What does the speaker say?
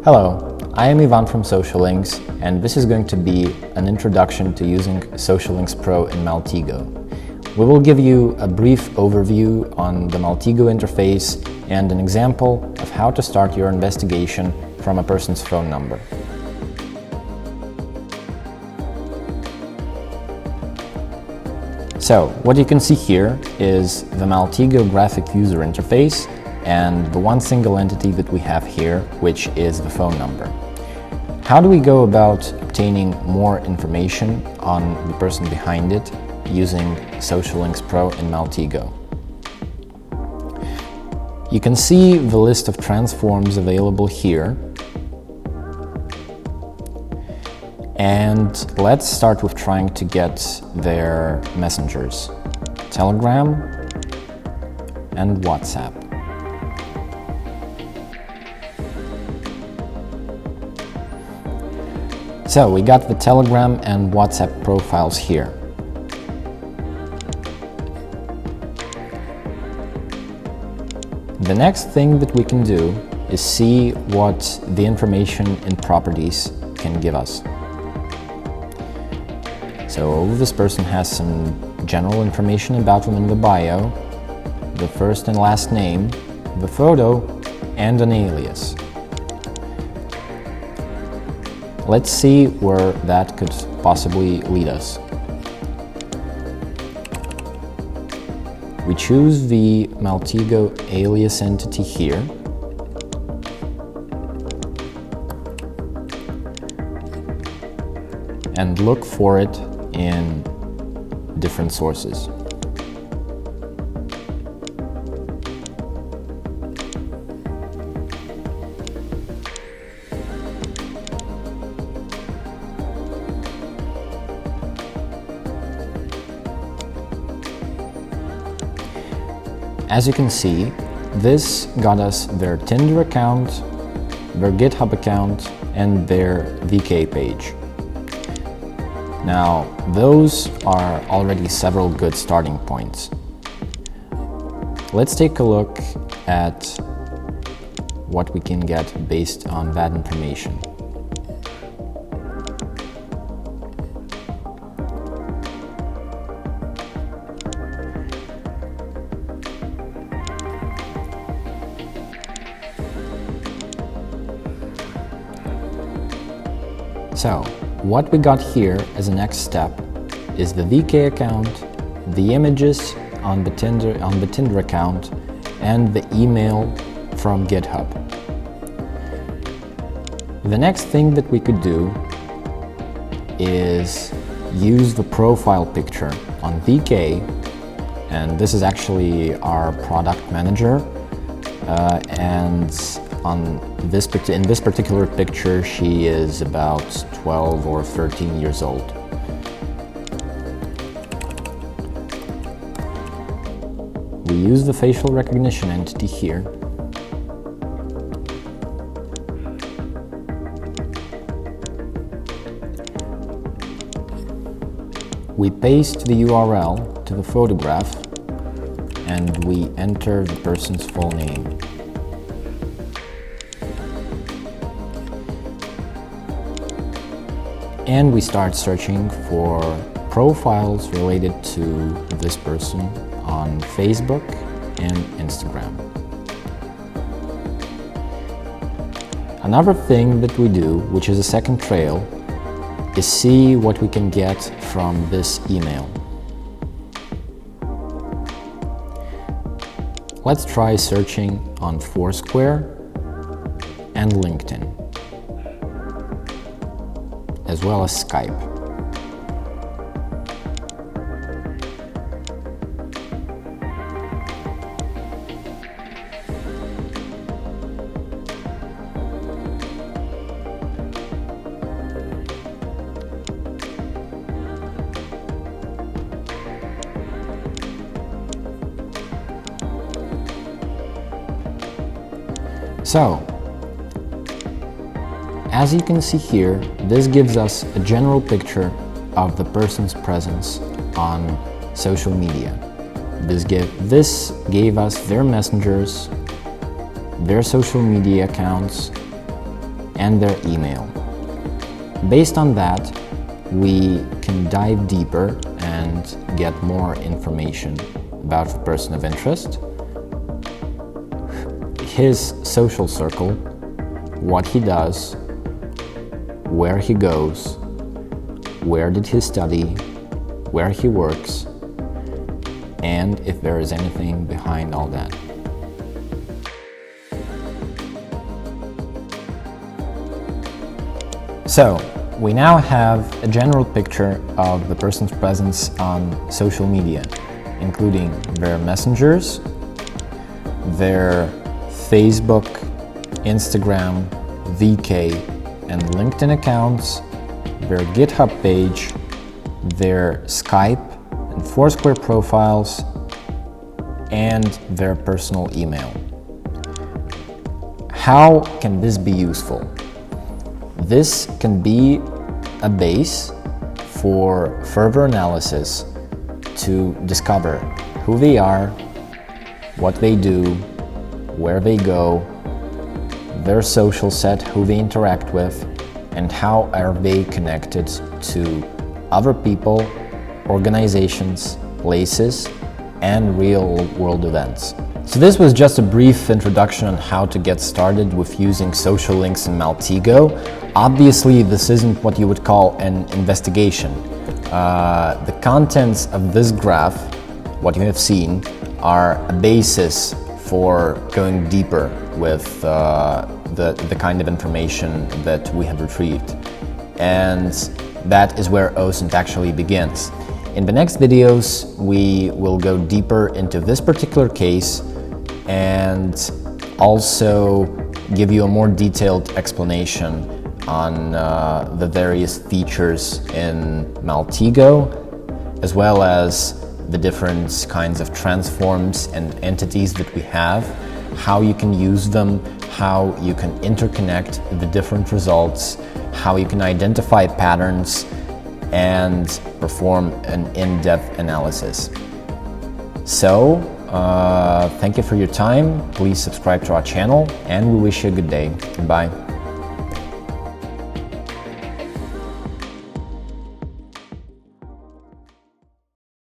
Hello, I am Ivan from SocialLinks, and this is going to be an introduction to using SocialLinks Pro in Maltego. We will give you a brief overview on the Maltego interface and an example of how to start your investigation from a person's phone number. So, what you can see here is the Maltego graphic user interface and the one single entity that we have here, which is the phone number. How do we go about obtaining more information on the person behind it using SocialLinks Pro in Maltego? You can see the list of transforms available here. And let's start with trying to get their messengers, Telegram and WhatsApp. So we got the Telegram and WhatsApp profiles here. The next thing that we can do is see what the information in properties can give us. So this person has some general information about them in the bio, the first and last name, the photo, and an alias. Let's see where that could possibly lead us. We choose the Maltego alias entity here. And look for it in different sources. As you can see, this got us their Tinder account, their GitHub account, and their VK page. Now, those are already several good starting points. Let's take a look at what we can get based on that information. So, what we got here as a next step is the VK account, the images on the Tinder account, and the email from GitHub. The next thing that we could do is use the profile picture on VK, and this is actually our product manager, and in this particular picture, she is about 12 or 13 years old. We use the facial recognition entity here. We paste the URL to the photograph and we enter the person's full name. And we start searching for profiles related to this person on Facebook and Instagram. Another thing that we do, which is a second trail, is see what we can get from this email. Let's try searching on Foursquare and LinkedIn, as well as Skype. So, as you can see here, this gives us a general picture of the person's presence on social media. This gave us their messengers, their social media accounts, and their email. Based on that, we can dive deeper and get more information about the person of interest, his social circle, what he does, where he goes, where did he study, where he works, and if there is anything behind all that. So, we now have a general picture of the person's presence on social media, including their messengers, their Facebook, Instagram, VK, and LinkedIn accounts, their GitHub page, their Skype and Foursquare profiles, and their personal email. How can this be useful? This can be a base for further analysis to discover who they are, what they do, where they go, their social set, who they interact with, and how are they connected to other people, organizations, places, and real-world events. So this was just a brief introduction on how to get started with using social links in Maltego. Obviously, this isn't what you would call an investigation. The contents of this graph, what you have seen, are a basis for going deeper with the kind of information that we have retrieved. And that is where OSINT actually begins. In the next videos, we will go deeper into this particular case and also give you a more detailed explanation on the various features in Maltego, as well as the different kinds of transforms and entities that we have, how you can use them, how you can interconnect the different results, how you can identify patterns, and perform an in-depth analysis. So, thank you for your time. Please subscribe to our channel, and we wish you a good day. Goodbye.